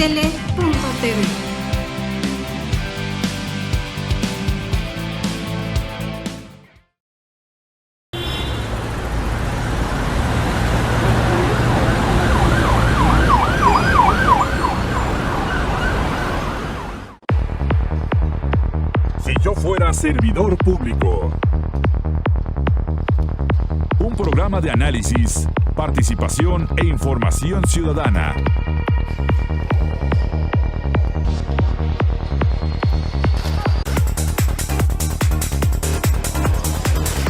astl.tv. Si yo fuera servidor público. Un programa de análisis, participación e información ciudadana.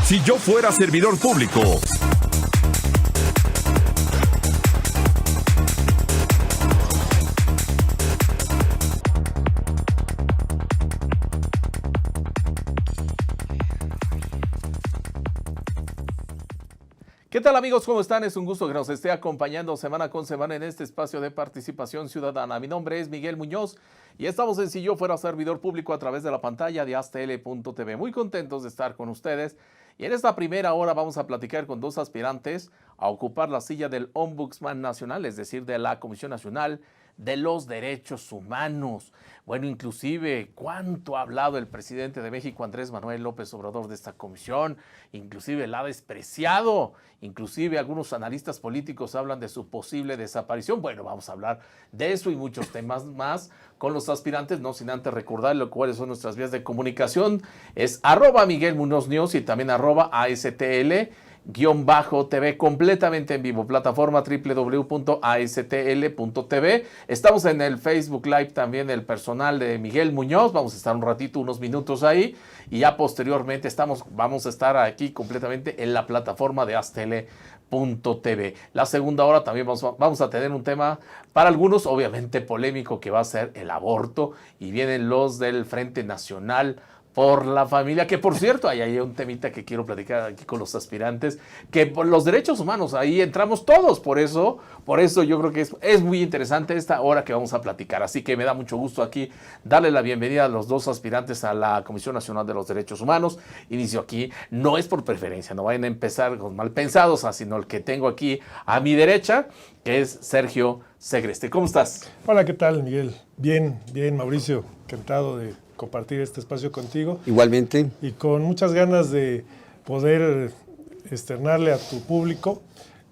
Si yo fuera servidor público. ¿Qué tal, amigos? ¿Cómo están? Es un gusto que nos esté acompañando semana con semana en este espacio de participación ciudadana. Mi nombre es Miguel Muñoz y estamos en Si yo fuera servidor público a través de la pantalla de astl.tv. Muy contentos de estar con ustedes y en esta primera hora vamos a platicar con dos aspirantes a ocupar la silla del Ombudsman Nacional, es decir, de la Comisión Nacional de los Derechos Humanos. Bueno, inclusive, ¿cuánto ha hablado el presidente de México, Andrés Manuel López Obrador, de esta comisión? Inclusive la ha despreciado. Inclusive algunos analistas políticos hablan de su posible desaparición. Bueno, vamos a hablar de eso y muchos temas más con los aspirantes, no sin antes recordarles cuáles son nuestras vías de comunicación. Es @Miguel Muñoz News y también @ASTL_TV, completamente en vivo, plataforma www.astl.tv. Estamos en el Facebook Live también, el personal de Miguel Muñoz, vamos a estar un ratito, unos minutos ahí, y ya posteriormente vamos a estar aquí completamente en la plataforma de astl.tv. La segunda hora también vamos a tener un tema para algunos obviamente polémico, que va a ser el aborto, y vienen los del Frente Nacional por la Familia, que por cierto, ahí hay un temita que quiero platicar aquí con los aspirantes, que por los derechos humanos, ahí entramos todos, por eso yo creo que es muy interesante esta hora que vamos a platicar, así que me da mucho gusto aquí darle la bienvenida a los dos aspirantes a la Comisión Nacional de los Derechos Humanos. Inicio aquí, no es por preferencia, no vayan a empezar con mal pensados, sino el que tengo aquí a mi derecha, que es Sergio Segreste. ¿Cómo estás? Hola, ¿qué tal, Miguel? Bien, Mauricio, encantado de compartir este espacio contigo. Igualmente. Y con muchas ganas de poder externarle a tu público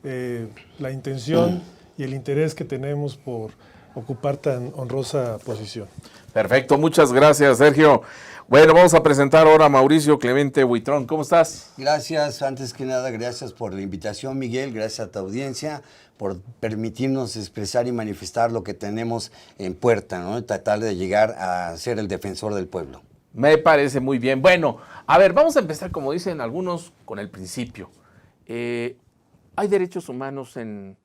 la intención y el interés que tenemos por ocupar tan honrosa posición. Perfecto, muchas gracias, Sergio. Bueno, vamos a presentar ahora a Mauricio Clemente Buitrón. ¿Cómo estás? Gracias, antes que nada, gracias por la invitación, Miguel, gracias a tu audiencia por permitirnos expresar y manifestar lo que tenemos en puerta, ¿no? Y tratar de llegar a ser el defensor del pueblo. Me parece muy bien. Bueno, a ver, vamos a empezar, como dicen algunos, con el principio. ¿Hay derechos humanos en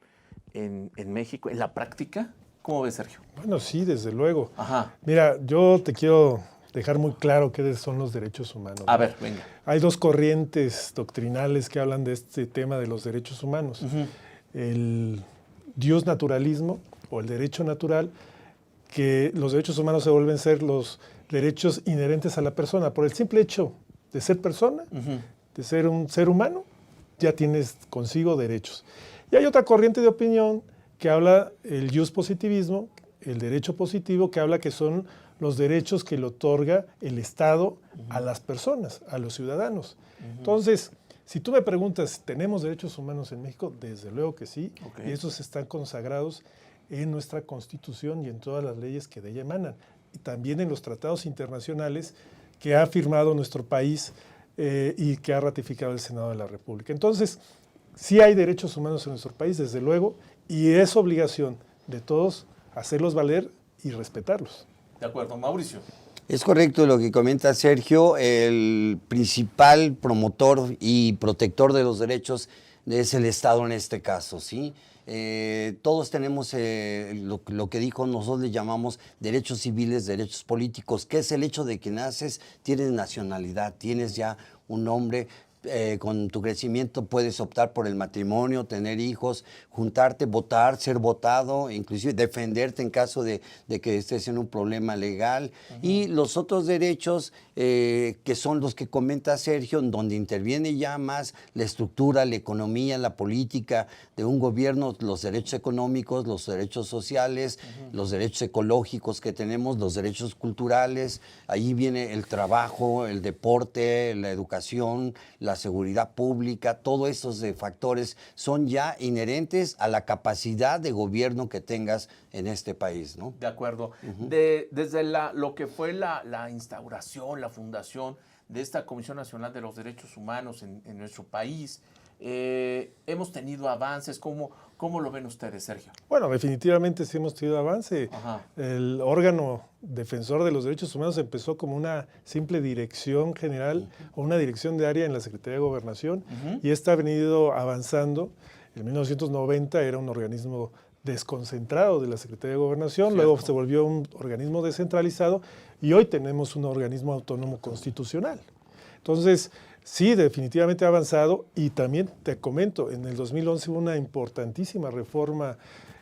México, en la práctica? ¿Cómo ves, Sergio? Bueno, sí, desde luego. Ajá. Mira, yo te quiero dejar muy claro qué son los derechos humanos. A ver, venga. Hay dos corrientes doctrinales que hablan de este tema de los derechos humanos. Uh-huh. El Dios naturalismo o el derecho natural, que los derechos humanos se vuelven ser los derechos inherentes a la persona. Por el simple hecho de ser persona, uh-huh, de ser un ser humano, ya tienes consigo derechos. Y hay otra corriente de opinión que habla el jus positivismo, el derecho positivo, que habla que son los derechos que le otorga el Estado, uh-huh, a las personas, a los ciudadanos. Uh-huh. Entonces, si tú me preguntas, ¿tenemos derechos humanos en México? Desde luego que sí, okay, y esos están consagrados en nuestra Constitución y en todas las leyes que de ella emanan, y también en los tratados internacionales que ha firmado nuestro país y que ha ratificado el Senado de la República. Entonces, sí hay derechos humanos en nuestro país, desde luego, y es obligación de todos hacerlos valer y respetarlos. De acuerdo, Mauricio. Es correcto lo que comenta Sergio. El principal promotor y protector de los derechos es el Estado en este caso, ¿sí? Todos tenemos lo que dijo, nosotros le llamamos derechos civiles, derechos políticos, que es el hecho de que naces, tienes nacionalidad, tienes ya un nombre, con tu crecimiento puedes optar por el matrimonio, tener hijos, juntarte, votar, ser votado, inclusive defenderte en caso de que estés en un problema legal. Y los otros derechos que son los que comenta Sergio, en donde interviene ya más la estructura, la economía, la política de un gobierno, los derechos económicos, los derechos sociales, los derechos ecológicos que tenemos, los derechos culturales. Ahí viene el trabajo, el deporte, la educación, la seguridad pública. Todos esos factores son ya inherentes a la capacidad de gobierno que tengas en este país, ¿no? De acuerdo. Desde lo que fue la instauración, la fundación de esta Comisión Nacional de los Derechos Humanos en nuestro país, hemos tenido avances. ¿Cómo lo ven ustedes, Sergio? Bueno, definitivamente sí hemos tenido avance. Ajá. El órgano defensor de los derechos humanos empezó como una simple dirección general o una dirección de área en la Secretaría de Gobernación y esta ha venido avanzando. En 1990 era un organismo desconcentrado de la Secretaría de Gobernación, Cierto. luego se volvió un organismo descentralizado y hoy tenemos un organismo autónomo constitucional. Entonces, sí, definitivamente ha avanzado y también te comento, en el 2011 hubo una importantísima reforma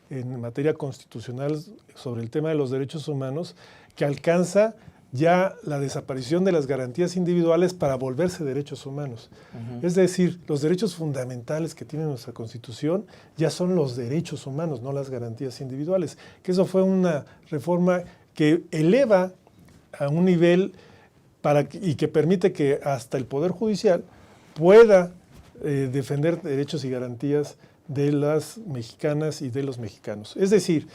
en materia constitucional sobre el tema de los derechos humanos que alcanza ya la desaparición de las garantías individuales para volverse derechos humanos. Es decir, los derechos fundamentales que tiene nuestra Constitución ya son los derechos humanos, no las garantías individuales. Que eso fue una reforma que eleva a un nivel y que permite que hasta el Poder Judicial pueda defender derechos y garantías de las mexicanas y de los mexicanos. Es decir,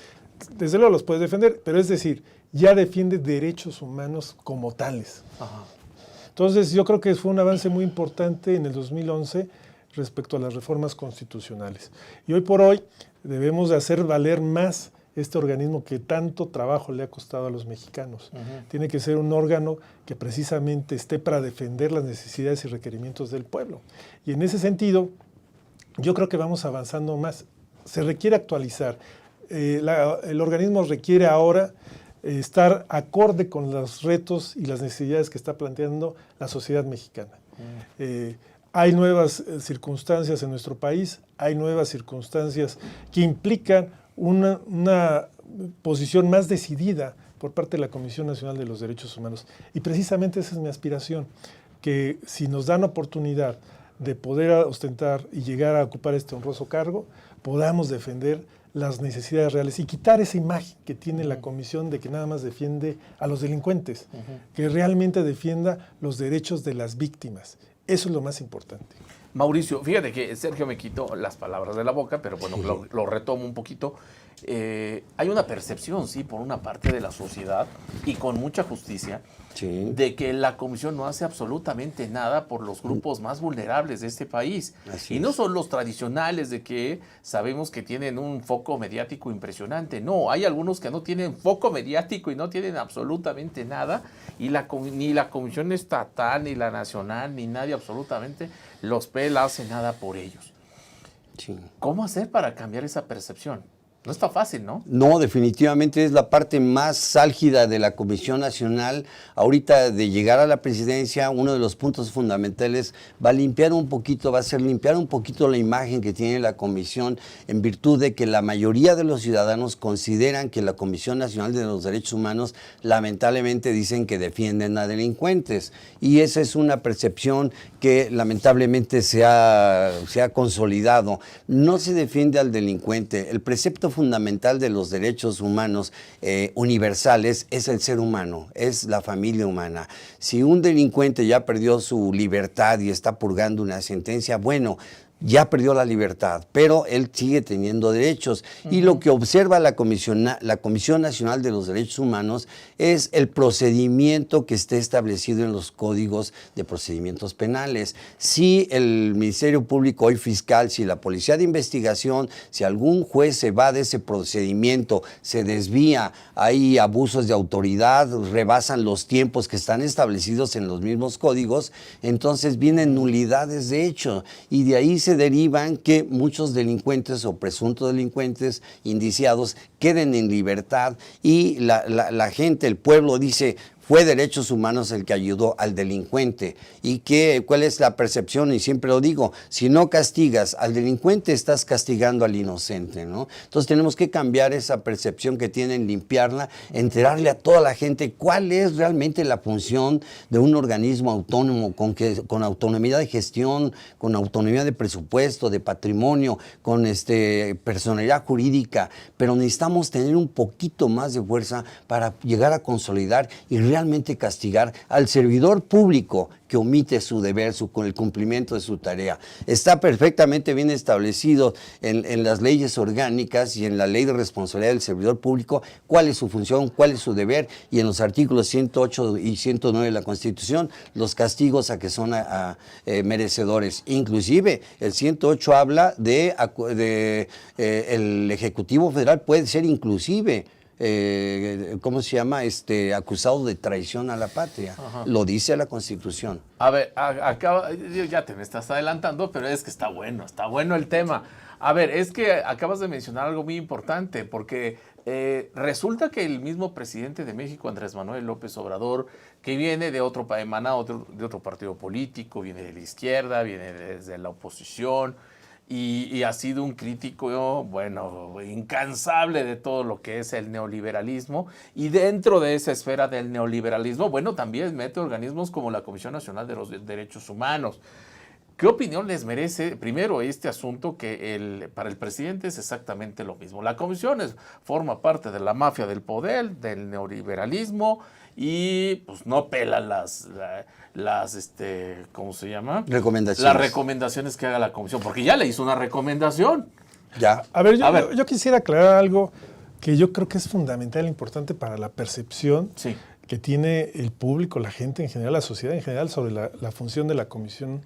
desde luego los puedes defender, pero es decir, ya defiende derechos humanos como tales. Ajá. Entonces, yo creo que fue un avance muy importante en el 2011 respecto a las reformas constitucionales. Y hoy por hoy debemos de hacer valer más este organismo que tanto trabajo le ha costado a los mexicanos. Tiene que ser un órgano que precisamente esté para defender las necesidades y requerimientos del pueblo. Y en ese sentido, yo creo que vamos avanzando más. Se requiere actualizar. El organismo requiere ahora estar acorde con los retos y las necesidades que está planteando la sociedad mexicana. Hay nuevas circunstancias en nuestro país, hay nuevas circunstancias que implican una posición más decidida por parte de la Comisión Nacional de los Derechos Humanos. Y precisamente esa es mi aspiración, que si nos dan oportunidad de poder ostentar y llegar a ocupar este honroso cargo, podamos defender las necesidades reales y quitar esa imagen que tiene la comisión de que nada más defiende a los delincuentes, que realmente defienda los derechos de las víctimas. Eso es lo más importante. Mauricio, fíjate que Sergio me quitó las palabras de la boca, pero bueno, lo retomo un poquito. Hay una percepción, sí, por una parte de la sociedad y con mucha justicia, Sí. de que la comisión no hace absolutamente nada por los grupos más vulnerables de este país. Así Y no es. son los tradicionales de que sabemos que tienen un foco mediático impresionante. No, hay algunos que no tienen foco mediático y no tienen absolutamente nada. Y ni la comisión estatal, ni la nacional, ni nadie absolutamente los pela, hace nada por ellos. Sí. ¿Cómo hacer para cambiar esa percepción? No está fácil, ¿no? No, definitivamente es la parte más álgida de la Comisión Nacional. Ahorita de llegar a la presidencia, uno de los puntos fundamentales va a ser limpiar un poquito la imagen que tiene la Comisión, en virtud de que la mayoría de los ciudadanos consideran que la Comisión Nacional de los Derechos Humanos lamentablemente dicen que defienden a delincuentes. Y esa es una percepción que lamentablemente se ha consolidado. No se defiende al delincuente. El precepto fundamental de los derechos humanos universales es el ser humano, es la familia humana. Si un delincuente ya perdió su libertad y está purgando una sentencia, bueno, ya perdió la libertad, pero él sigue teniendo derechos. Y lo que observa la Comisión Nacional de los Derechos Humanos es el procedimiento que esté establecido en los códigos de procedimientos penales. Si el Ministerio Público, hoy fiscal, si la Policía de Investigación, si algún juez se va de ese procedimiento, se desvía, hay abusos de autoridad, rebasan los tiempos que están establecidos en los mismos códigos, entonces vienen nulidades de hecho, y de ahí se derivan que muchos delincuentes o presuntos delincuentes indiciados queden en libertad y la gente, el pueblo dice, fue derechos humanos el que ayudó al delincuente. ¿Y cuál es la percepción? Y siempre lo digo, si no castigas al delincuente, estás castigando al inocente, ¿no? Entonces tenemos que cambiar esa percepción que tienen, limpiarla, enterarle a toda la gente cuál es realmente la función de un organismo autónomo, con autonomía de gestión, con autonomía de presupuesto, de patrimonio, con personalidad jurídica, pero necesitamos tener un poquito más de fuerza para llegar a consolidar y realmente castigar al servidor público que omite su deber, con el cumplimiento de su tarea. Está perfectamente bien establecido en las leyes orgánicas y en la ley de responsabilidad del servidor público cuál es su función, cuál es su deber, y en los artículos 108 y 109 de la Constitución los castigos a que son merecedores. Inclusive el 108 habla el Ejecutivo Federal puede ser inclusive ¿cómo se llama? Acusado de traición a la patria. Ajá. Lo dice la Constitución. A ver, ya te me estás adelantando, pero es que está bueno el tema. A ver, es que acabas de mencionar algo muy importante, porque resulta que el mismo presidente de México, Andrés Manuel López Obrador, que viene de otro partido político, viene de la izquierda, viene desde la oposición, y ha sido un crítico, bueno, incansable de todo lo que es el neoliberalismo, y dentro de esa esfera del neoliberalismo, bueno, también mete organismos como la Comisión Nacional de los Derechos Humanos. ¿Qué opinión les merece, primero, este asunto que para el presidente es exactamente lo mismo? La comisión forma parte de la mafia del poder, del neoliberalismo, y pues no pela las ¿cómo se llama? Recomendaciones. Las recomendaciones que haga la comisión, porque ya le hizo una recomendación. Ya. A ver, yo quisiera aclarar algo que yo creo que es fundamental e importante para la percepción que tiene el público, la gente en general, la sociedad en general, sobre la función de la Comisión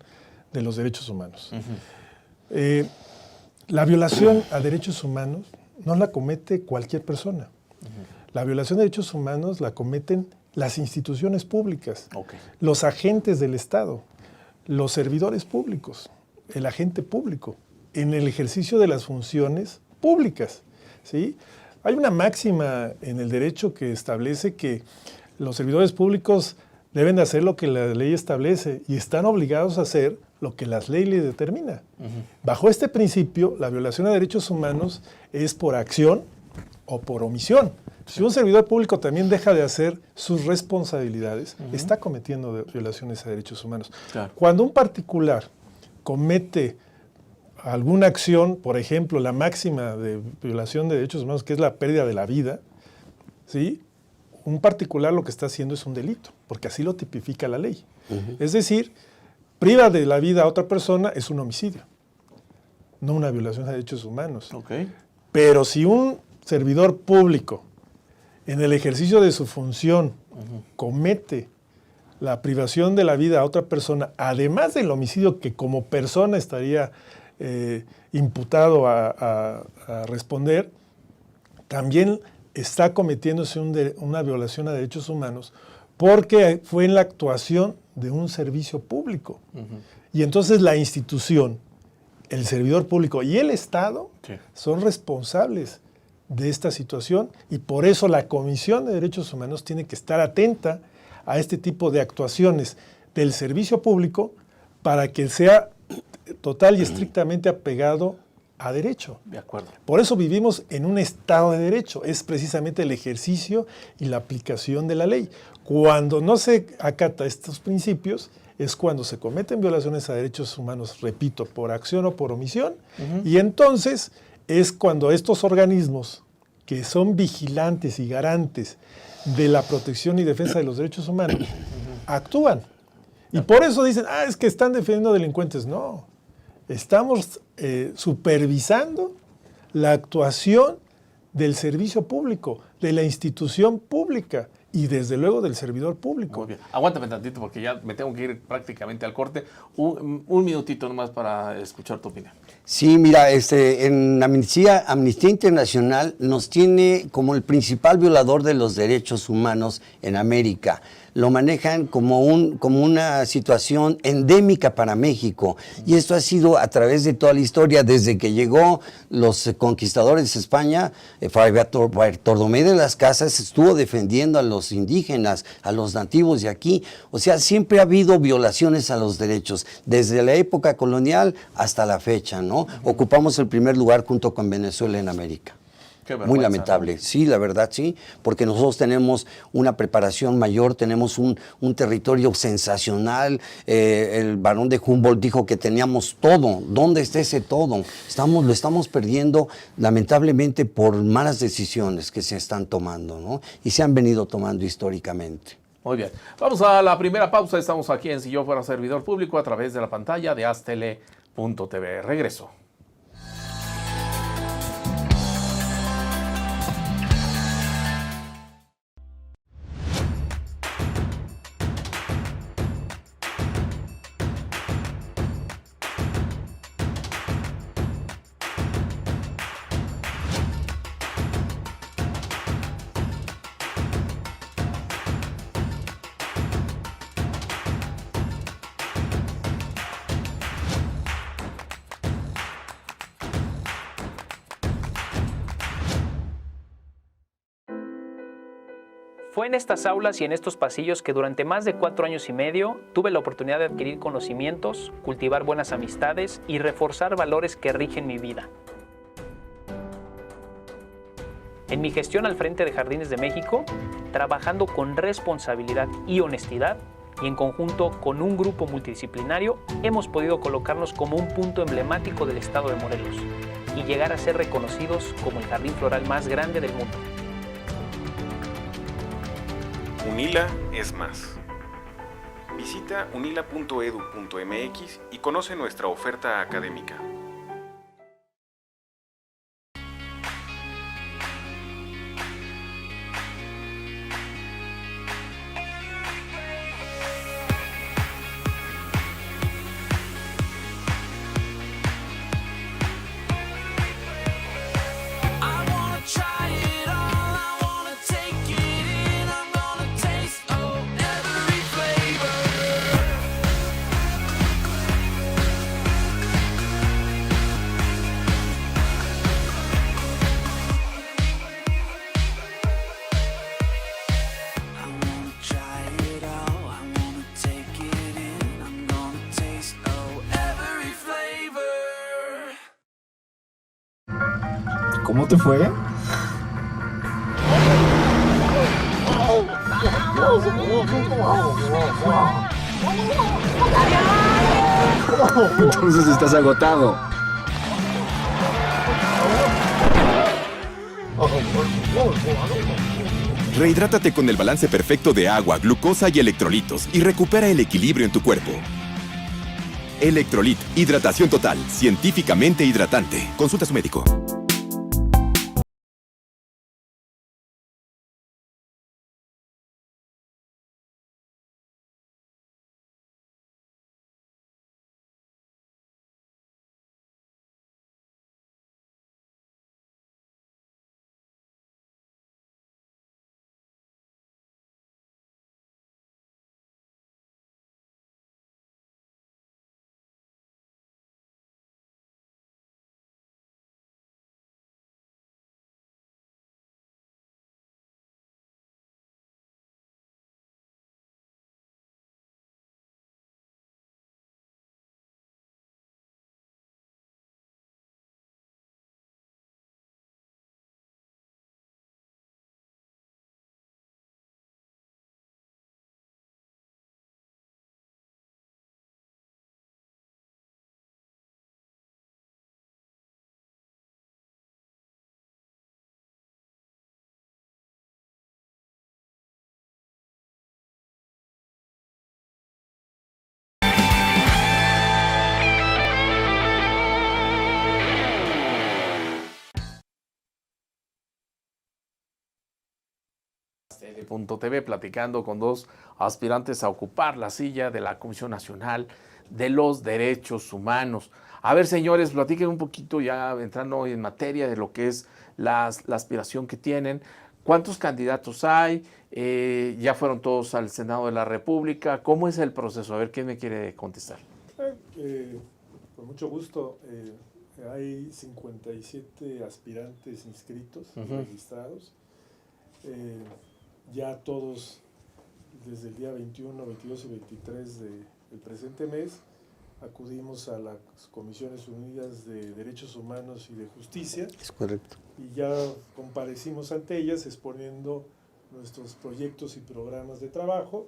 de los Derechos Humanos. Uh-huh. La violación a derechos humanos no la comete cualquier persona. Uh-huh. La violación de derechos humanos la cometen las instituciones públicas, los agentes del Estado, los servidores públicos, el agente público, en el ejercicio de las funciones públicas, ¿sí? Hay una máxima en el derecho que establece que los servidores públicos deben de hacer lo que la ley establece y están obligados a hacer lo que las leyes les determina. Uh-huh. Bajo este principio, la violación a derechos humanos es por acción o por omisión. Si un servidor público también deja de hacer sus responsabilidades, uh-huh, está cometiendo violaciones a derechos humanos. Claro. Cuando un particular comete alguna acción, por ejemplo, la máxima de violación de derechos humanos, que es la pérdida de la vida, ¿sí? Un particular lo que está haciendo es un delito, porque así lo tipifica la ley. Uh-huh. Es decir, priva de la vida a otra persona es un homicidio, no una violación a derechos humanos. Okay. Pero si un servidor público, en el ejercicio de su función, uh-huh, comete la privación de la vida a otra persona, además del homicidio que como persona estaría imputado a responder, también está cometiéndose una violación a derechos humanos porque fue en la actuación de un servicio público. Uh-huh. Y entonces la institución, el servidor público y el Estado son responsables de esta situación, y por eso la Comisión de Derechos Humanos tiene que estar atenta a este tipo de actuaciones del servicio público para que sea total y estrictamente apegado a derecho. De acuerdo. Por eso vivimos en un Estado de Derecho, es precisamente el ejercicio y la aplicación de la ley. Cuando no se acata estos principios, es cuando se cometen violaciones a derechos humanos, repito, por acción o por omisión, uh-huh, y entonces es cuando estos organismos que son vigilantes y garantes de la protección y defensa de los derechos humanos actúan. Y por eso dicen, es que están defendiendo delincuentes. No, estamos supervisando la actuación del servicio público, de la institución pública y desde luego del servidor público. Muy bien. Aguántame tantito porque ya me tengo que ir prácticamente al corte. Un minutito nomás para escuchar tu opinión. Sí, mira, en Amnistía Internacional nos tiene como el principal violador de los derechos humanos en América. Lo manejan como una situación endémica para México. Y esto ha sido a través de toda la historia, desde que llegó los conquistadores de España. Fray Bartolomé de las Casas estuvo defendiendo a los indígenas, a los nativos de aquí. O sea, siempre ha habido violaciones a los derechos, desde la época colonial hasta la fecha, ¿no? Ocupamos el primer lugar junto con Venezuela en América. Qué vergüenza, Muy lamentable, ¿no? sí, la verdad, sí, porque nosotros tenemos una preparación mayor, tenemos un territorio sensacional. El barón de Humboldt dijo que teníamos todo. ¿Dónde está ese todo? Lo estamos perdiendo, lamentablemente, por malas decisiones que se están tomando, ¿no? Y se han venido tomando históricamente. Muy bien. Vamos a la primera pausa. Estamos aquí en Si Yo Fuera Servidor Público a través de la pantalla de aztele.tv. Regreso. Fue en estas aulas y en estos pasillos que durante más de 4 años y medio tuve la oportunidad de adquirir conocimientos, cultivar buenas amistades y reforzar valores que rigen mi vida. En mi gestión al frente de Jardines de México, trabajando con responsabilidad y honestidad, y en conjunto con un grupo multidisciplinario, hemos podido colocarnos como un punto emblemático del estado de Morelos y llegar a ser reconocidos como el jardín floral más grande del mundo. UNILA es más. Visita unila.edu.mx y conoce nuestra oferta académica. ¿Cómo te fue? Entonces estás agotado. Rehidrátate con el balance perfecto de agua, glucosa y electrolitos y recupera el equilibrio en tu cuerpo. Electrolit, hidratación total, científicamente hidratante. Consulta a su médico. aztele.tv platicando con dos aspirantes a ocupar la silla de la Comisión Nacional de los Derechos Humanos. A ver, señores, platiquen un poquito ya entrando en materia de lo que es la aspiración que tienen. ¿Cuántos candidatos hay? ¿Ya fueron todos al Senado de la República? ¿Cómo es el proceso? A ver, ¿quién me quiere contestar? Con mucho gusto. Hay 57 aspirantes inscritos, registrados. ya todos, desde el día 21, 22 y 23 del presente mes, acudimos a las Comisiones Unidas de Derechos Humanos y de Justicia. Es correcto. Y ya comparecimos ante ellas exponiendo nuestros proyectos y programas de trabajo,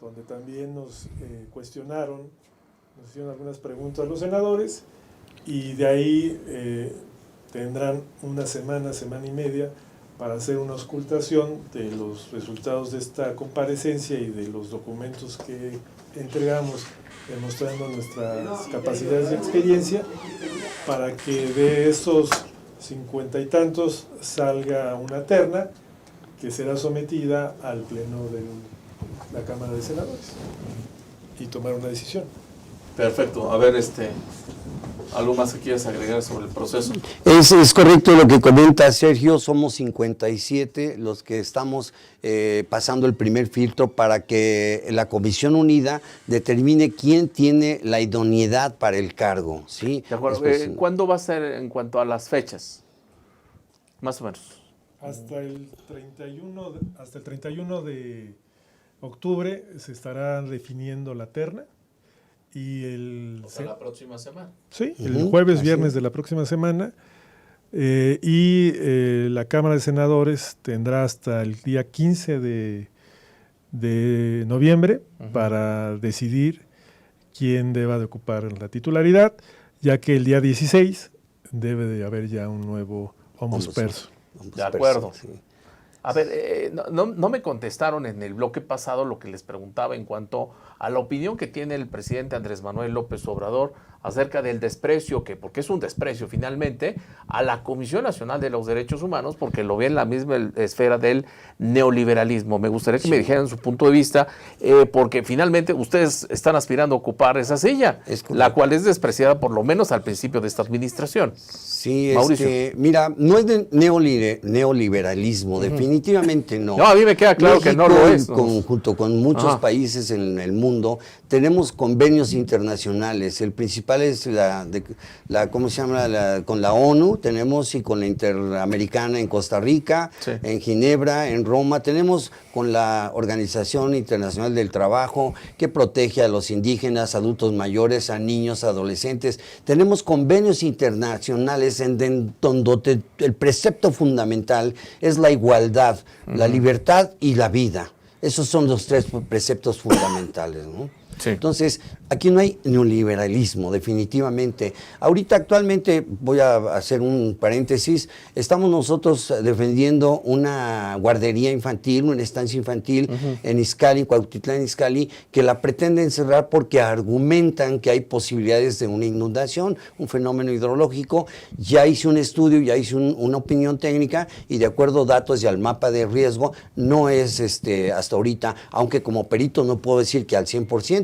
donde también nos cuestionaron, nos hicieron algunas preguntas los senadores, y de ahí tendrán una semana y media para hacer una auscultación de los resultados de esta comparecencia y de los documentos que entregamos demostrando nuestras capacidades y experiencia, para que de esos 50 y tantos salga una terna que será sometida al Pleno de la Cámara de Senadores y tomar una decisión. Perfecto. A ver, ¿algo más que quieras agregar sobre el proceso? Es correcto lo que comenta Sergio, somos 57 los que estamos pasando el primer filtro para que la Comisión Unida determine quién tiene la idoneidad para el cargo, ¿sí? De acuerdo. ¿Cuándo va a ser en cuanto a las fechas? Más o menos. Hasta el 31 de octubre se estará definiendo la terna. Y la próxima semana. Sí, el jueves, viernes de la próxima semana. La Cámara de Senadores tendrá hasta el día 15 de noviembre para decidir quién deba de ocupar la titularidad, ya que el día 16 debe de haber ya un nuevo ombudsperson. De acuerdo. Sí. A ver, no me contestaron en el bloque pasado lo que les preguntaba en cuanto a la opinión que tiene el presidente Andrés Manuel López Obrador acerca del desprecio, porque es un desprecio finalmente, a la Comisión Nacional de los Derechos Humanos, porque lo ve en la misma esfera del neoliberalismo. Me gustaría que me dijeran su punto de vista, porque finalmente ustedes están aspirando a ocupar esa silla, la cual es despreciada por lo menos al principio de esta administración. Sí, Mauricio. Mira, no es de neoliberalismo, definitivamente no. No, a mí me queda claro México, que no lo es, ¿no? Junto con muchos países en el mundo, tenemos convenios internacionales. El principal es ¿cómo se llama? Con la ONU, tenemos, y con la Interamericana en Costa Rica, en Ginebra, en Roma, tenemos con la Organización Internacional del Trabajo, que protege a los indígenas, adultos mayores, a niños, adolescentes. Tenemos convenios internacionales en donde el precepto fundamental es la igualdad, la libertad y la vida. Esos son los tres preceptos fundamentales, ¿no? Sí. Entonces, aquí no hay neoliberalismo, definitivamente. Ahorita, actualmente, voy a hacer un paréntesis, estamos nosotros defendiendo una guardería infantil, una estancia infantil en Izcalli, Cuautitlán Izcalli, que la pretenden cerrar porque argumentan que hay posibilidades de una inundación, un fenómeno hidrológico. Ya hice un estudio, ya hice una opinión técnica, y de acuerdo a datos y al mapa de riesgo, no es hasta ahorita, aunque como perito no puedo decir que al 100%,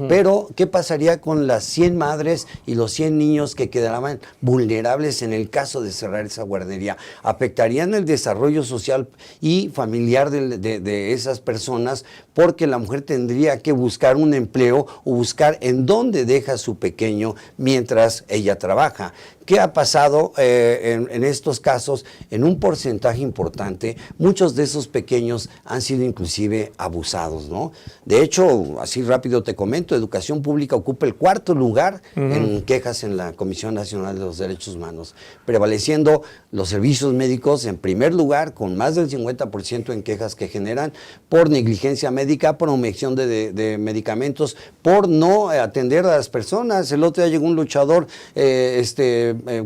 pero ¿qué pasaría con las 100 madres y los 100 niños que quedaban vulnerables en el caso de cerrar esa guardería? Afectarían el desarrollo social y familiar de esas personas, porque la mujer tendría que buscar un empleo o buscar en dónde deja a su pequeño mientras ella trabaja. ¿Qué ha pasado en estos casos? En un porcentaje importante, muchos de esos pequeños han sido inclusive abusados, ¿no? De hecho, así rápido te comento, Educación Pública ocupa el 4º lugar en quejas en la Comisión Nacional de los Derechos Humanos, prevaleciendo los servicios médicos en primer lugar, con más del 50% en quejas que generan por negligencia médica, por omisión de medicamentos, por no atender a las personas. El otro día llegó un luchador,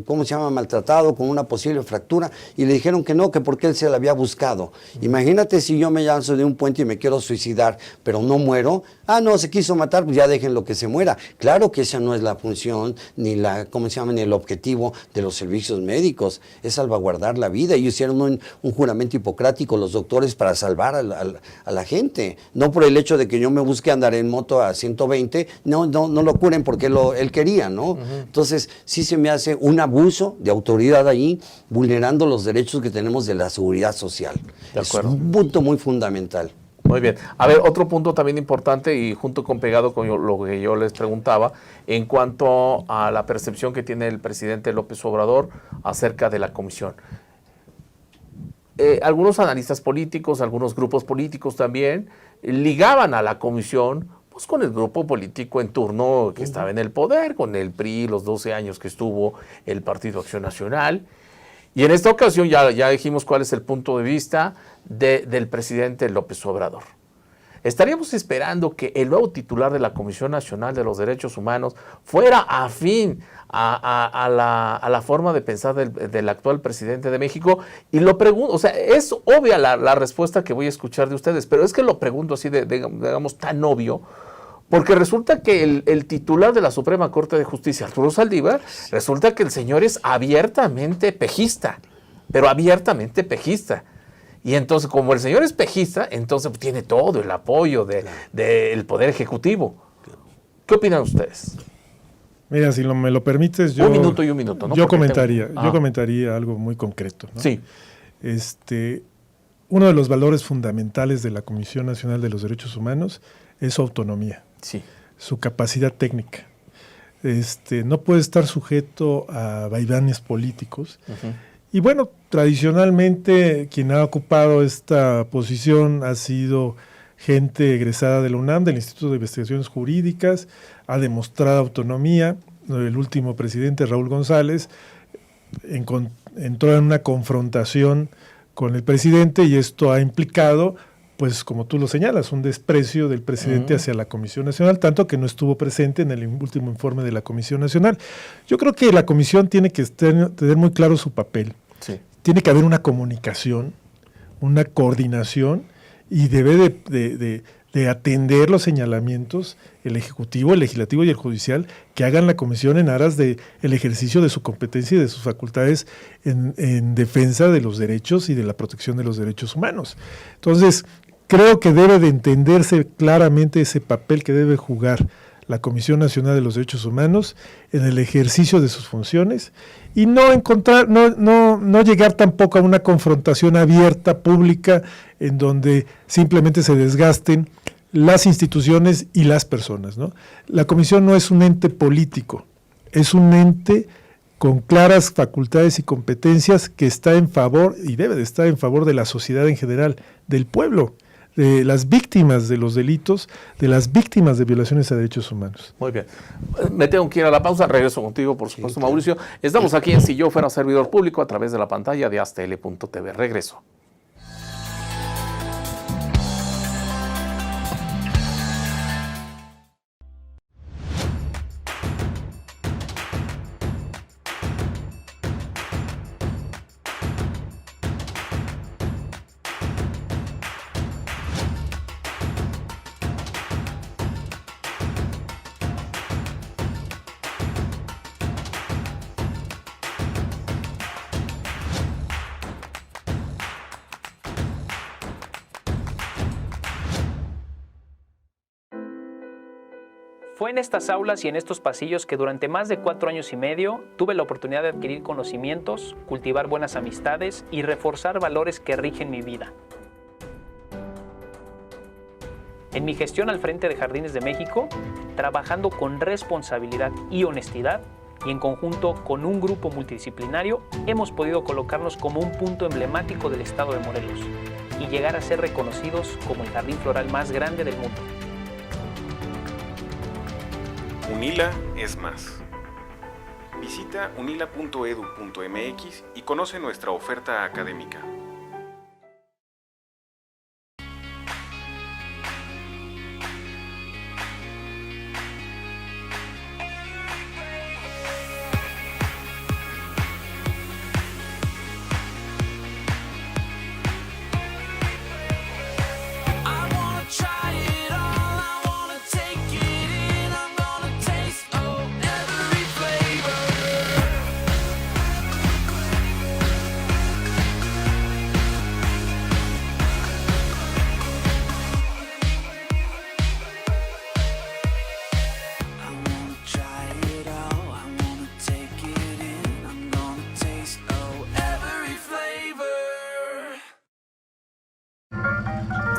¿cómo se llama?, maltratado, con una posible fractura, y le dijeron que no, que porque él se la había buscado. Imagínate si yo me lanzo de un puente y me quiero suicidar, pero no muero. Ah, no, se quiso matar, pues ya déjenlo que se muera. Claro que esa no es la función, ni ni el objetivo de los servicios médicos, es salvaguardar la vida. Ellos hicieron un juramento hipocrático, los doctores, para salvar a la gente. No por el hecho de que yo me busque andar en moto a 120, no lo curen porque él quería, ¿no? Entonces, sí se me hace un abuso de autoridad ahí, vulnerando los derechos que tenemos de la seguridad social. De acuerdo. Es un punto muy fundamental. Muy bien. A ver, otro punto también importante, y junto con pegado con lo que yo les preguntaba, en cuanto a la percepción que tiene el presidente López Obrador acerca de la comisión. algunos analistas políticos, algunos grupos políticos también, ligaban a la comisión pues, con el grupo político en turno que estaba en el poder, con el PRI, los 12 años que estuvo el Partido Acción Nacional. Y en esta ocasión ya dijimos cuál es el punto de vista del presidente López Obrador. Estaríamos esperando que el nuevo titular de la Comisión Nacional de los Derechos Humanos fuera afín a la forma de pensar del actual presidente de México. Y lo pregunto, o sea, es obvia la respuesta que voy a escuchar de ustedes, pero es que lo pregunto así, digamos, tan obvio, porque resulta que el titular de la Suprema Corte de Justicia, Arturo Saldívar, resulta que el señor es abiertamente pejista, pero abiertamente pejista. Y entonces, como el señor es pejista, entonces tiene todo el apoyo del Poder Ejecutivo. ¿Qué opinan ustedes? Mira, si me lo permites, yo... Un minuto y un minuto, ¿no? Yo comentaría algo muy concreto, ¿no? Sí. Uno de los valores fundamentales de la Comisión Nacional de los Derechos Humanos es su autonomía, Sí. su capacidad técnica. No puede estar sujeto a vaivenes políticos. Uh-huh. Y bueno, tradicionalmente quien ha ocupado esta posición ha sido gente egresada de la UNAM, del Instituto de Investigaciones Jurídicas, ha demostrado autonomía. El último presidente, Raúl González, entró en una confrontación con el presidente y esto ha implicado, pues como tú lo señalas, un desprecio del presidente hacia la Comisión Nacional, tanto que no estuvo presente en el último informe de la Comisión Nacional. Yo creo que la Comisión tiene que tener muy claro su papel. Sí. Tiene que haber una comunicación, una coordinación y debe de atender los señalamientos, el Ejecutivo, el Legislativo y el Judicial, que hagan la Comisión en aras del ejercicio de su competencia y de sus facultades en defensa de los derechos y de la protección de los derechos humanos. Entonces, creo que debe de entenderse claramente ese papel que debe jugar la Comisión Nacional de los Derechos Humanos en el ejercicio de sus funciones y no llegar tampoco a una confrontación abierta, pública, en donde simplemente se desgasten las instituciones y las personas, ¿no? La Comisión no es un ente político, es un ente con claras facultades y competencias que está en favor y debe de estar en favor de la sociedad en general, del pueblo, de las víctimas de los delitos, de las víctimas de violaciones a derechos humanos. Muy bien. Me tengo que ir a la pausa, regreso contigo, por supuesto, sí, claro. Mauricio. Estamos aquí en Si Yo Fuera Servidor Público a través de la pantalla de astl.tv. Regreso. Fue en estas aulas y en estos pasillos que durante más de 4 años y medio tuve la oportunidad de adquirir conocimientos, cultivar buenas amistades y reforzar valores que rigen mi vida. En mi gestión al frente de Jardines de México, trabajando con responsabilidad y honestidad, y en conjunto con un grupo multidisciplinario, hemos podido colocarnos como un punto emblemático del estado de Morelos y llegar a ser reconocidos como el jardín floral más grande del mundo. UNILA es más. Visita unila.edu.mx y conoce nuestra oferta académica.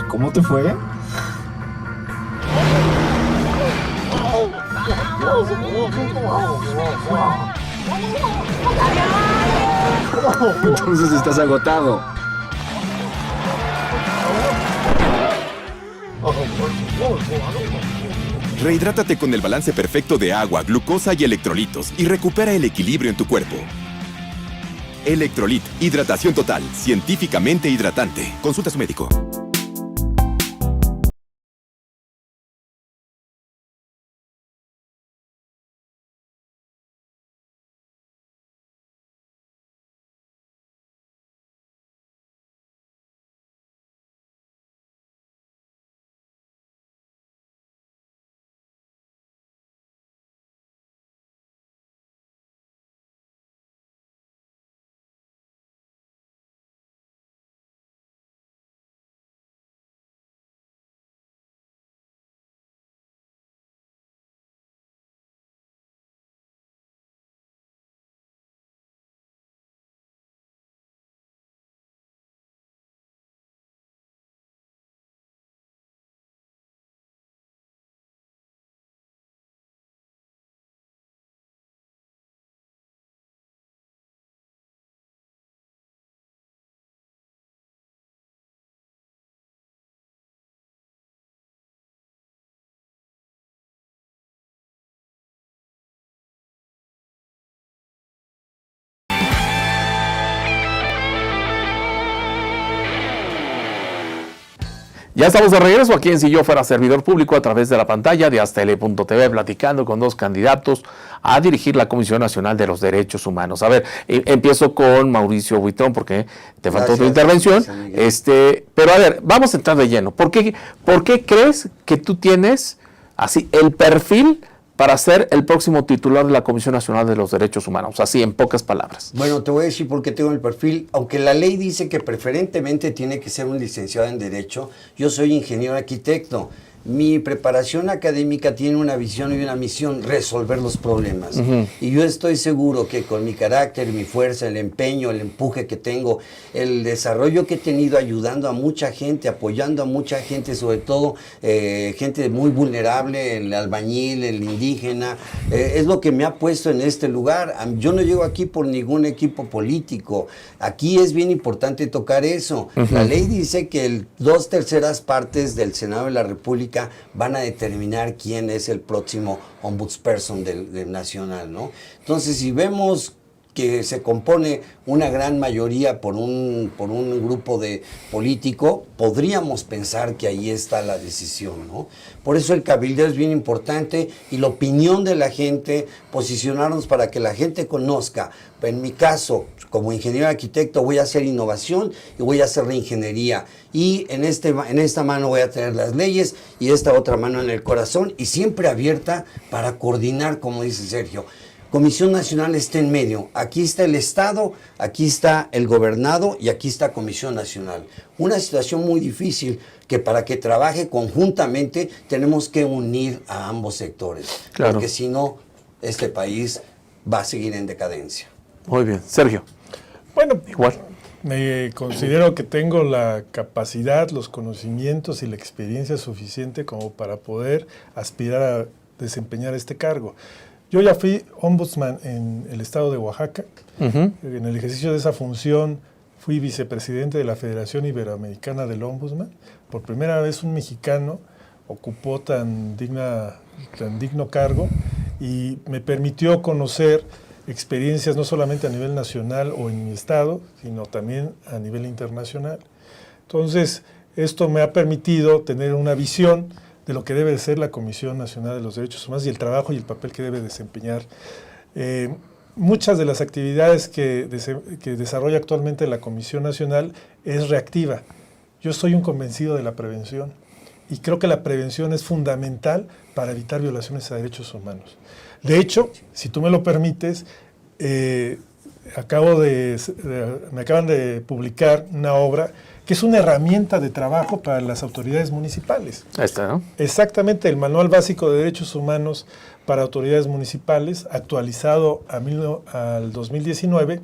¿Cómo te fue? Entonces estás agotado. Rehidrátate con el balance perfecto de agua, glucosa y electrolitos y recupera el equilibrio en tu cuerpo. Electrolit, hidratación total, científicamente hidratante. Consulta a su médico. Ya estamos de regreso aquí en Si Yo Fuera Servidor Público a través de la pantalla de Aztele.tv, platicando con dos candidatos a dirigir la Comisión Nacional de los Derechos Humanos. A ver, empiezo con Mauricio Buitrón porque te faltó tu intervención. Pero a ver, vamos a entrar de lleno. ¿Por qué crees que tú tienes así el perfil para ser el próximo titular de la Comisión Nacional de los Derechos Humanos? Así, en pocas palabras. Bueno, te voy a decir por qué tengo el perfil. Aunque la ley dice que preferentemente tiene que ser un licenciado en Derecho, yo soy ingeniero arquitecto. Mi preparación académica tiene una visión y una misión: resolver los problemas. Y yo estoy seguro que con mi carácter, mi fuerza, el empeño, el empuje que tengo, el desarrollo que he tenido ayudando a mucha gente, apoyando a mucha gente, sobre todo gente muy vulnerable, el albañil, el indígena, es lo que me ha puesto en este lugar. Yo no llego aquí por ningún equipo político. Aquí es bien importante tocar eso. La ley dice que 2/3 partes del Senado de la República van a determinar quién es el próximo ombudsperson del nacional, ¿no? Entonces, si vemos que se compone una gran mayoría por un grupo de político, podríamos pensar que ahí está la decisión, ¿no? Por eso el cabildeo es bien importante y la opinión de la gente, posicionarnos para que la gente conozca. En mi caso, como ingeniero arquitecto, voy a hacer innovación y voy a hacer reingeniería. Y en esta mano voy a tener las leyes y esta otra mano en el corazón, y siempre abierta para coordinar, como dice Sergio. Comisión Nacional está en medio. Aquí está el Estado, aquí está el gobernado y aquí está Comisión Nacional. Una situación muy difícil que para que trabaje conjuntamente tenemos que unir a ambos sectores. Claro. Porque si no, este país va a seguir en decadencia. Muy bien. Sergio. Bueno, igual. Me considero que tengo la capacidad, los conocimientos y la experiencia suficiente como para poder aspirar a desempeñar este cargo. Yo ya fui ombudsman en el estado de Oaxaca. En el ejercicio de esa función fui vicepresidente de la Federación Iberoamericana del Ombudsman. Por primera vez un mexicano ocupó tan digno cargo y me permitió conocer experiencias no solamente a nivel nacional o en mi estado, sino también a nivel internacional. Entonces, esto me ha permitido tener una visión de lo que debe de ser la Comisión Nacional de los Derechos Humanos y el trabajo y el papel que debe desempeñar. Muchas de las actividades que desarrolla actualmente la Comisión Nacional es reactiva. Yo soy un convencido de la prevención y creo que la prevención es fundamental para evitar violaciones a derechos humanos. De hecho, si tú me lo permites, me acaban de publicar una obra que es una herramienta de trabajo para las autoridades municipales. Esta, ¿no? Exactamente, el Manual Básico de Derechos Humanos para Autoridades Municipales, actualizado al 2019,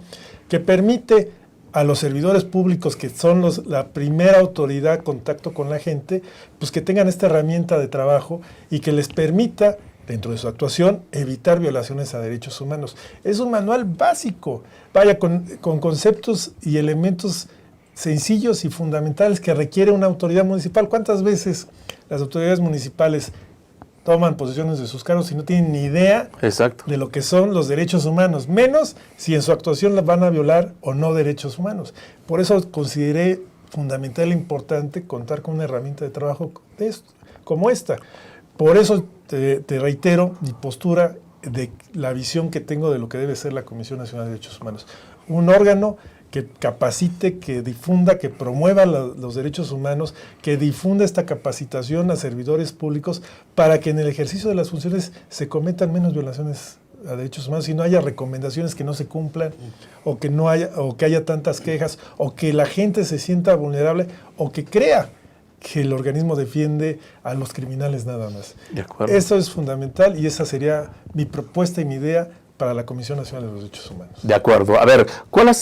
que permite a los servidores públicos, que son la primera autoridad contacto con la gente, pues que tengan esta herramienta de trabajo y que les permita, dentro de su actuación, evitar violaciones a derechos humanos. Es un manual básico, vaya, con conceptos y elementos sencillos y fundamentales que requiere una autoridad municipal. ¿Cuántas veces las autoridades municipales toman posiciones de sus cargos y no tienen ni idea Exacto. de lo que son los derechos humanos? Menos si en su actuación van a violar o no derechos humanos. Por eso consideré fundamental e importante contar con una herramienta de trabajo como esta. Por eso te reitero mi postura de la visión que tengo de lo que debe ser la Comisión Nacional de Derechos Humanos. Un órgano que capacite, que difunda, que promueva los derechos humanos, que difunda esta capacitación a servidores públicos para que en el ejercicio de las funciones se cometan menos violaciones a derechos humanos y no haya recomendaciones que no se cumplan, o que haya tantas quejas, o que la gente se sienta vulnerable, o que crea que el organismo defiende a los criminales nada más. De acuerdo. Eso es fundamental y esa sería mi propuesta y mi idea para la Comisión Nacional de los Derechos Humanos. De acuerdo. A ver, ¿cuál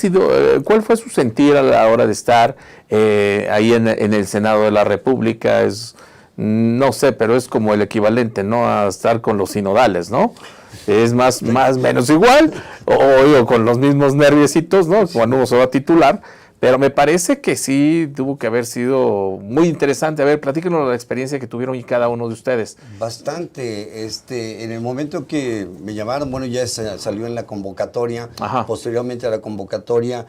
fue su sentir a la hora de estar ahí en el Senado de la República? No sé, pero es como el equivalente, ¿no? A estar con los sinodales, ¿no? Es más menos igual, o con los mismos nerviositos, ¿no? Cuando uno se va a titular. Pero me parece que sí tuvo que haber sido muy interesante. A ver, platíquenos la experiencia que tuvieron y cada uno de ustedes. Bastante. En el momento que me llamaron, bueno, ya salió en la convocatoria. Ajá. Posteriormente a la convocatoria,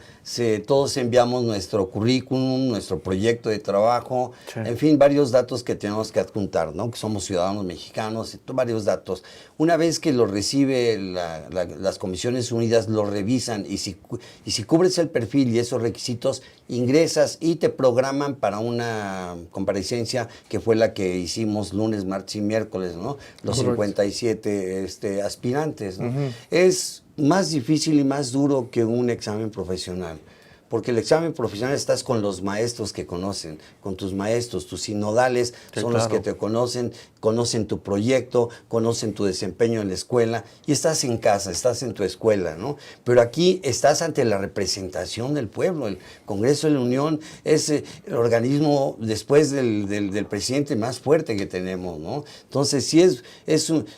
todos enviamos nuestro currículum, nuestro proyecto de trabajo, Sí. en fin, varios datos que tenemos que adjuntar, ¿no? Que somos ciudadanos mexicanos, varios datos. Una vez que lo recibe las Comisiones Unidas, lo revisan y si cubres el perfil y esos requisitos, ingresas y te programan para una comparecencia que fue la que hicimos lunes, martes y miércoles, ¿no? Los Correcto. 57 aspirantes, ¿no? Es más difícil y más duro que un examen profesional. Porque el examen profesional estás con los maestros que conocen, con tus maestros, tus sinodales Sí, son claro. los que te conocen tu proyecto, conocen tu desempeño en la escuela y estás en casa, estás en tu escuela, ¿no? Pero aquí estás ante la representación del pueblo. El Congreso de la Unión es el organismo después del presidente más fuerte que tenemos, ¿no? Entonces sí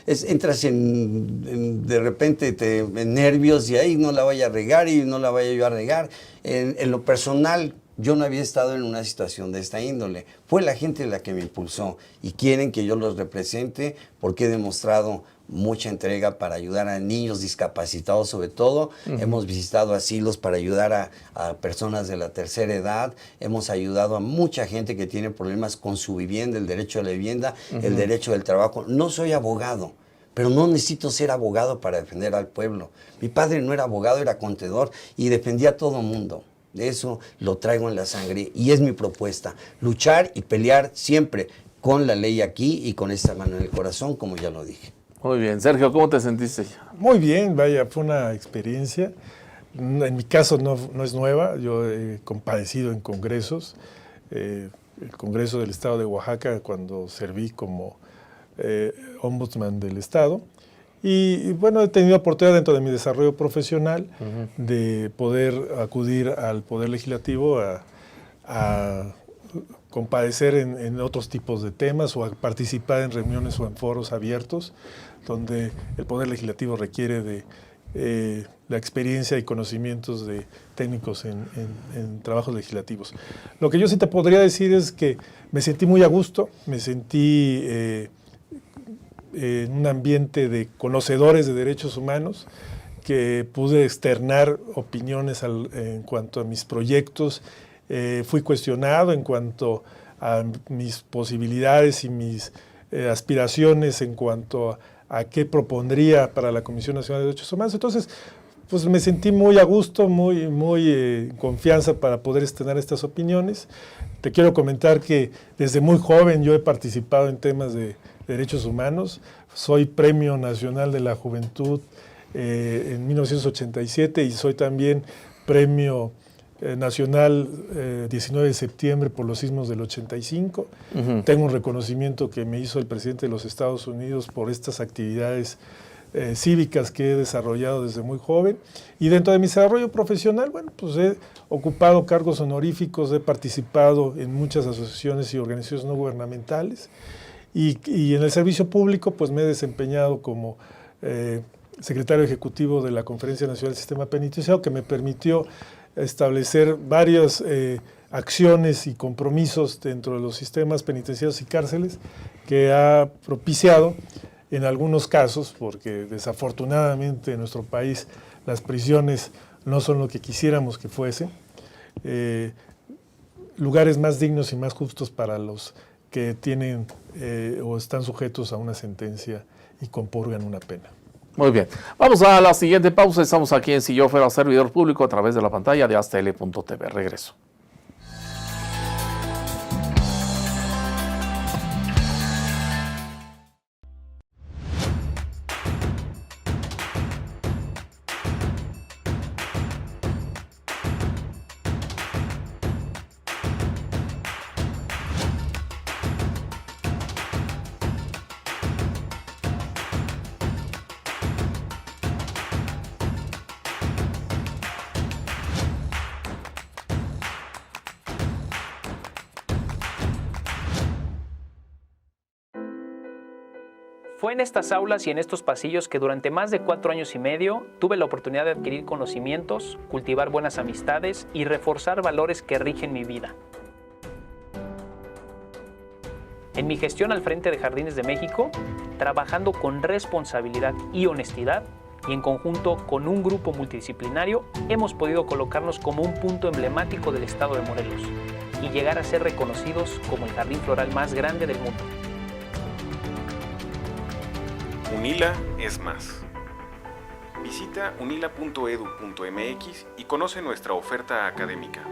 entras de repente en nervios y ahí no la vaya a regar y no la vaya yo a regar. En lo personal, yo no había estado en una situación de esta índole. Fue la gente la que me impulsó y quieren que yo los represente porque he demostrado mucha entrega para ayudar a niños discapacitados sobre todo. Hemos visitado asilos para ayudar a personas de la tercera edad. Hemos ayudado a mucha gente que tiene problemas con su vivienda, el derecho a la vivienda, el derecho del trabajo. No soy abogado, pero no necesito ser abogado para defender al pueblo. Mi padre no era abogado, era contador y defendía a todo mundo. Eso lo traigo en la sangre y es mi propuesta. Luchar y pelear siempre con la ley aquí y con esta mano en el corazón, como ya lo dije. Muy bien. Sergio, ¿cómo te sentiste? Muy bien, vaya, fue una experiencia. En mi caso no es nueva, yo he compadecido en congresos. El Congreso del Estado de Oaxaca, cuando serví como ombudsman del Estado. Y bueno, he tenido oportunidad dentro de mi desarrollo profesional de poder acudir al Poder Legislativo a compadecer en otros tipos de temas o a participar en reuniones o en foros abiertos donde el Poder Legislativo requiere de la experiencia y conocimientos de técnicos en trabajos legislativos. Lo que yo sí te podría decir es que me sentí muy a gusto, me sentí en un ambiente de conocedores de derechos humanos, que pude externar opiniones en cuanto a mis proyectos, fui cuestionado en cuanto a mis posibilidades y mis aspiraciones en cuanto a qué propondría para la Comisión Nacional de Derechos Humanos. Entonces, pues me sentí muy a gusto, muy en confianza para poder externar estas opiniones. Te quiero comentar que desde muy joven yo he participado en temas de derechos humanos. Soy Premio Nacional de la Juventud en 1987 y soy también Premio Nacional 19 de septiembre por los sismos del 85. Tengo un reconocimiento que me hizo el presidente de los Estados Unidos por estas actividades cívicas que he desarrollado desde muy joven. Y dentro de mi desarrollo profesional, bueno, pues he ocupado cargos honoríficos, he participado en muchas asociaciones y organizaciones no gubernamentales. Y en el servicio público, pues me he desempeñado como secretario ejecutivo de la Conferencia Nacional del Sistema Penitenciario, que me permitió establecer varias acciones y compromisos dentro de los sistemas penitenciarios y cárceles que ha propiciado en algunos casos, porque desafortunadamente en nuestro país las prisiones no son lo que quisiéramos que fuesen, lugares más dignos y más justos para los que tienen o están sujetos a una sentencia y compurgan una pena. Muy bien. Vamos a la siguiente pausa. Estamos aquí en Si Yo Fuera Servidor Público a través de la pantalla de astl.tv. Regreso. Fue en estas aulas y en estos pasillos que durante más de 4 años y medio tuve la oportunidad de adquirir conocimientos, cultivar buenas amistades y reforzar valores que rigen mi vida. En mi gestión al frente de Jardines de México, trabajando con responsabilidad y honestidad, y en conjunto con un grupo multidisciplinario, hemos podido colocarnos como un punto emblemático del estado de Morelos y llegar a ser reconocidos como el jardín floral más grande del mundo. UNILA es más. Visita unila.edu.mx y conoce nuestra oferta académica.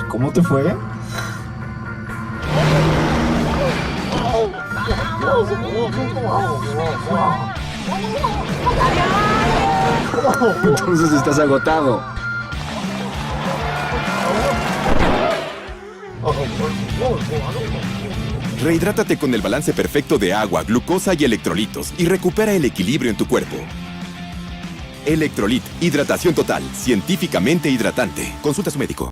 ¿Cómo te fue? Entonces estás agotado. Rehidrátate con el balance perfecto de agua, glucosa y electrolitos y recupera el equilibrio en tu cuerpo. Electrolit, hidratación total, científicamente hidratante. Consulta a su médico.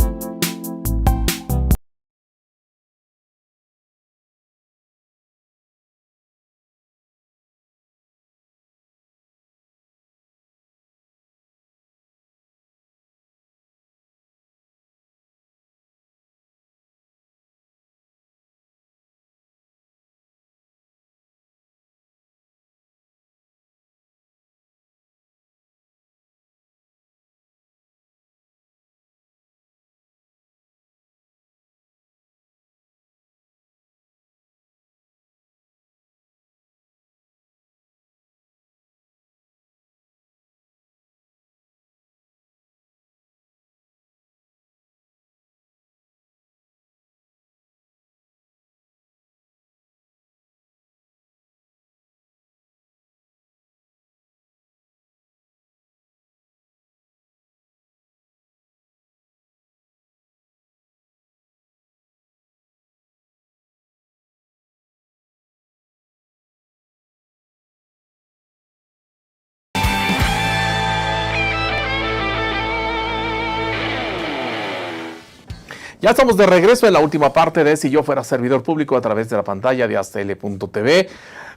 Ya estamos de regreso en la última parte de Si Yo Fuera Servidor Público a través de la pantalla de astl.tv.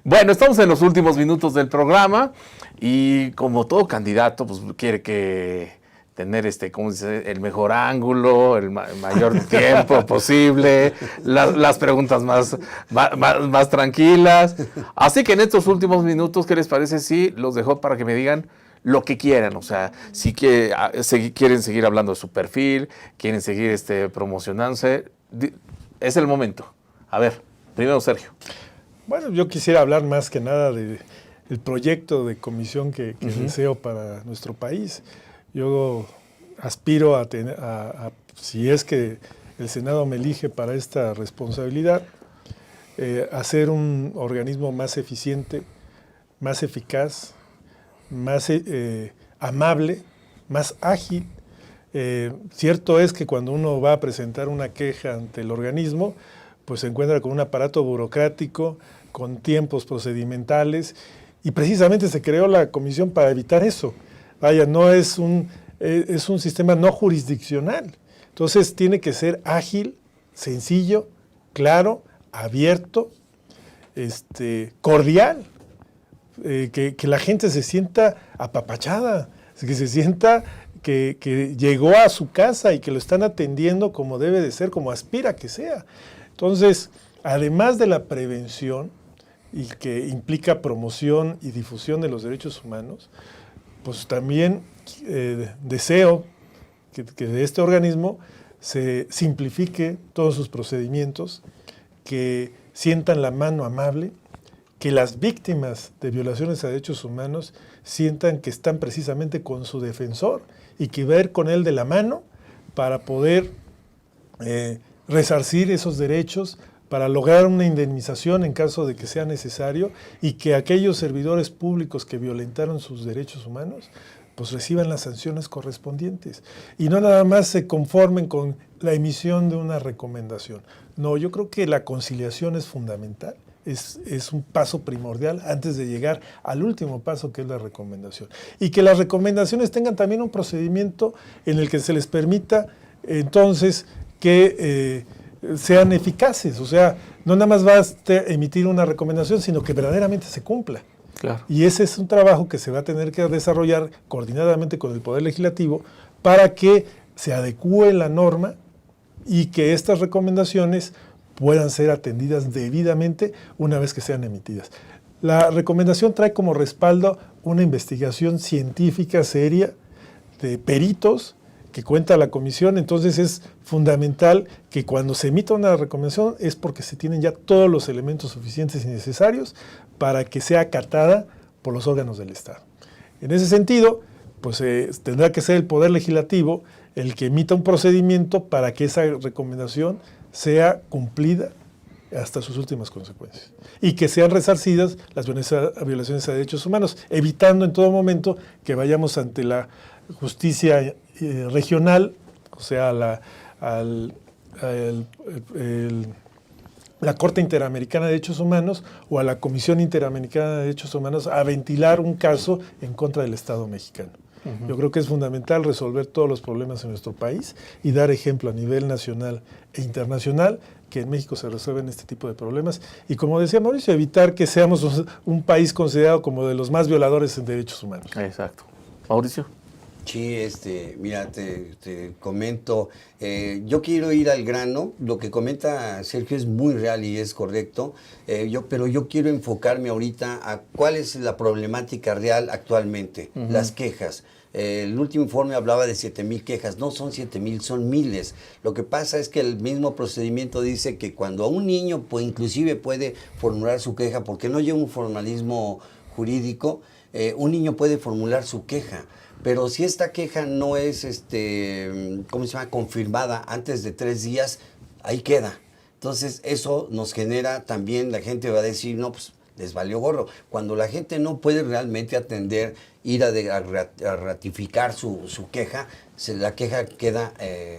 Bueno, estamos en los últimos minutos del programa y como todo candidato, pues quiere que tener ¿cómo dice? El mejor ángulo, el mayor tiempo posible, las preguntas más tranquilas. Así que en estos últimos minutos, ¿qué les parece si los dejo para que me digan lo que quieran? O sea, si quieren seguir hablando de su perfil, quieren seguir promocionándose, es el momento. A ver, primero Sergio. Bueno, yo quisiera hablar más que nada del proyecto de comisión que deseo para nuestro país. Yo aspiro si es que el Senado me elige para esta responsabilidad, hacer un organismo más eficiente, más eficaz, más amable, más ágil. Cierto es que cuando uno va a presentar una queja ante el organismo, pues se encuentra con un aparato burocrático, con tiempos procedimentales, y precisamente se creó la comisión para evitar eso. Vaya, no es un sistema no jurisdiccional. Entonces tiene que ser ágil, sencillo, claro, abierto, cordial, que la gente se sienta apapachada, que se sienta que llegó a su casa y que lo están atendiendo como debe de ser, como aspira que sea. Entonces, además de la prevención, y que implica promoción y difusión de los derechos humanos, pues también deseo que de este organismo se simplifique todos sus procedimientos, que sientan la mano amable, que las víctimas de violaciones a derechos humanos sientan que están precisamente con su defensor y que va a ir con él de la mano para poder resarcir esos derechos, para lograr una indemnización en caso de que sea necesario, y que aquellos servidores públicos que violentaron sus derechos humanos pues reciban las sanciones correspondientes y no nada más se conformen con la emisión de una recomendación. No, yo creo que la conciliación es fundamental, es un paso primordial antes de llegar al último paso, que es la recomendación. Y que las recomendaciones tengan también un procedimiento en el que se les permita entonces que sean eficaces. O sea, no nada más va a emitir una recomendación, sino que verdaderamente se cumpla. Claro. Y ese es un trabajo que se va a tener que desarrollar coordinadamente con el Poder Legislativo para que se adecúe la norma y que estas recomendaciones puedan ser atendidas debidamente una vez que sean emitidas. La recomendación trae como respaldo una investigación científica seria de peritos que cuenta la comisión. Entonces es fundamental que cuando se emita una recomendación es porque se tienen ya todos los elementos suficientes y necesarios para que sea acatada por los órganos del Estado. En ese sentido, pues tendrá que ser el Poder Legislativo el que emita un procedimiento para que esa recomendación sea cumplida hasta sus últimas consecuencias y que sean resarcidas las violaciones a derechos humanos, evitando en todo momento que vayamos ante la justicia regional, o sea, la Corte Interamericana de Derechos Humanos o a la Comisión Interamericana de Derechos Humanos a ventilar un caso en contra del Estado mexicano. Yo creo que es fundamental resolver todos los problemas en nuestro país y dar ejemplo a nivel nacional e internacional que en México se resuelven este tipo de problemas y, como decía Mauricio, evitar que seamos un país considerado como de los más violadores en derechos humanos. Exacto. Mauricio. Sí, mira, te comento, yo quiero ir al grano. Lo que comenta Sergio es muy real y es correcto, pero yo quiero enfocarme ahorita a cuál es la problemática real actualmente, las quejas. El último informe hablaba de 7,000 quejas, no son 7,000, son miles. Lo que pasa es que el mismo procedimiento dice que cuando un niño inclusive puede formular su queja, porque no lleva un formalismo jurídico, un niño puede formular su queja. Pero si esta queja no es confirmada antes de 3 días, ahí queda. Entonces eso nos genera también, la gente va a decir, no, pues les valió gorro. Cuando la gente no puede realmente atender, ir a ratificar su queja, la queja queda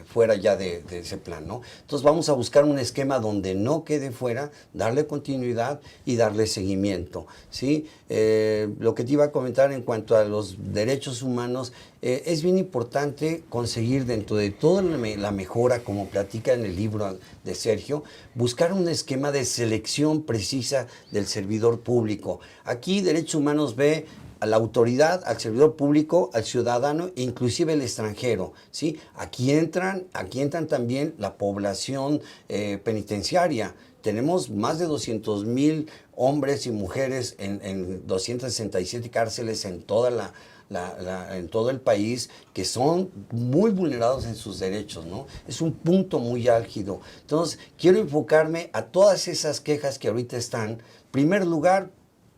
fuera ya de ese plan, ¿no? Entonces vamos a buscar un esquema donde no quede fuera, darle continuidad y darle seguimiento, ¿sí? Lo que te iba a comentar en cuanto a los derechos humanos, es bien importante conseguir dentro de toda la mejora, como platica en el libro de Sergio, buscar un esquema de selección precisa del servidor público. Aquí Derechos Humanos ve a la autoridad, al servidor público, al ciudadano, inclusive el extranjero, ¿sí? Aquí entran también la población penitenciaria. Tenemos más de 200,000 hombres y mujeres en 267 cárceles en en todo el país, que son muy vulnerados en sus derechos, ¿no? Es un punto muy álgido. Entonces, quiero enfocarme a todas esas quejas que ahorita están. En primer lugar,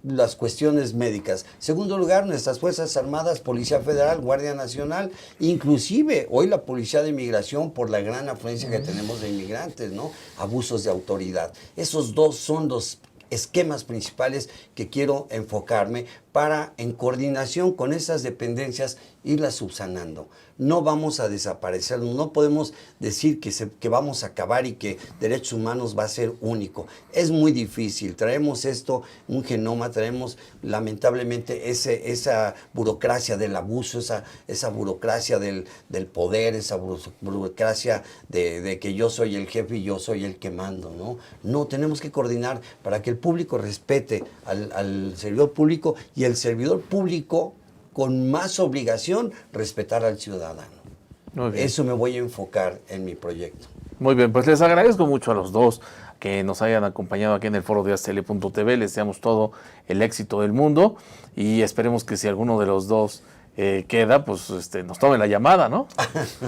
las cuestiones médicas. Segundo lugar, nuestras Fuerzas Armadas, Policía Federal, Guardia Nacional, inclusive hoy la Policía de Inmigración por la gran afluencia que tenemos de inmigrantes, ¿no? Abusos de autoridad. Esos dos son los esquemas principales que quiero enfocarme para, en coordinación con esas dependencias, irlas subsanando. No vamos a desaparecernos, no podemos decir que vamos a acabar y que derechos humanos va a ser único. Es muy difícil, traemos esto, un genoma, traemos lamentablemente esa burocracia del abuso, esa burocracia del poder, esa burocracia de que yo soy el jefe y yo soy el que mando, ¿no? No, tenemos que coordinar para que el público respete al servidor público y el servidor público con más obligación respetar al ciudadano. Muy bien. Eso me voy a enfocar en mi proyecto. Muy bien, pues les agradezco mucho a los dos que nos hayan acompañado aquí en el foro de Aztele.tv. Les deseamos todo el éxito del mundo y esperemos que si alguno de los dos queda, pues nos tome la llamada, ¿no?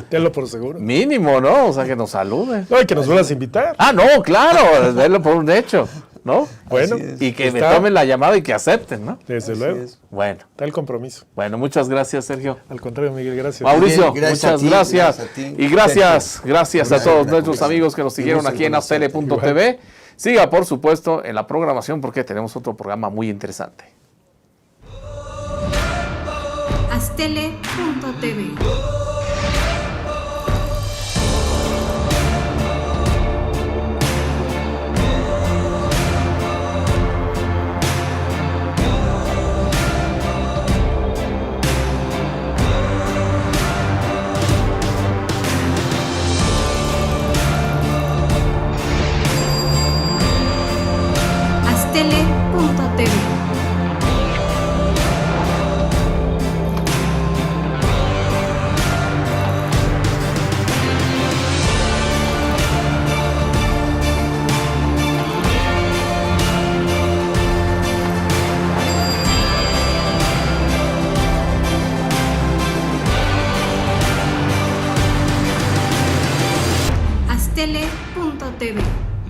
Tenlo por seguro. Mínimo, ¿no? O sea, que nos salude. No, y que nos vuelvas a invitar. Ah, no, claro, verlo por un hecho, ¿no? Bueno, Y que me tomen la llamada y que acepten, ¿no? Desde luego. es. Bueno, Está el compromiso. bueno, muchas gracias, Sergio. Al contrario, Miguel, gracias. Mauricio, Bien, gracias muchas a ti, gracias. gracias a ti. Y gracias a todos la nuestros conversación. amigos que nos siguieron Gusto en aquí en conocerte. Aztele.tv. Siga, por supuesto, en la programación porque tenemos otro programa muy interesante. Aztele.tv. Aztele.tv. Aztele.tv.